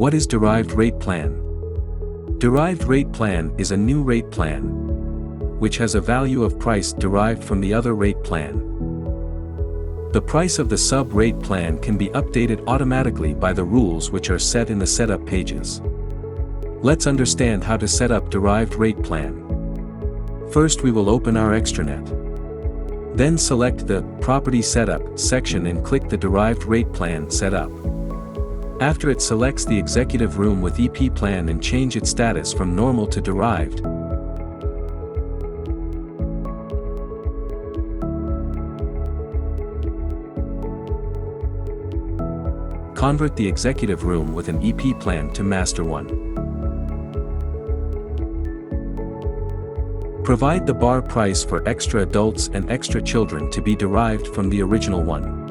What is Derived Rate Plan? Derived Rate Plan is a new rate plan, which has a value of price derived from the other rate plan. The price of the sub-rate plan can be updated automatically by the rules which are set in the setup pages. Let's understand how to set up Derived Rate Plan. First we will open our extranet. Then select the Property Setup section and click the Derived Rate Plan Setup. After it selects the executive room with EP plan and change its status from normal to derived. Convert the executive room with an EP plan to Master 1. Provide the bar price for extra adults and extra children to be derived from the original one.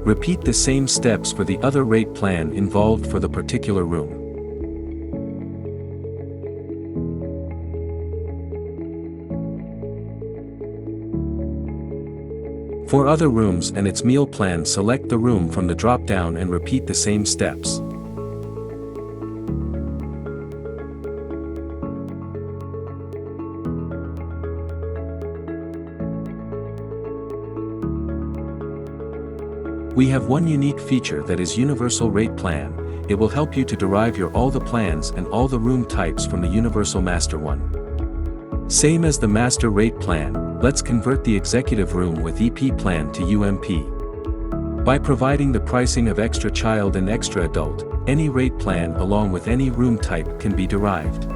Repeat the same steps for the other rate plan involved for the particular room. For other rooms and its meal plan, select the room from the drop-down and repeat the same steps. We have one unique feature, that is Universal Rate Plan. It will help you to derive all the plans and all the room types from the Universal Master 1. Same as the Master Rate Plan, let's convert the executive room with EP plan to UMP. By providing the pricing of extra child and extra adult, any rate plan along with any room type can be derived.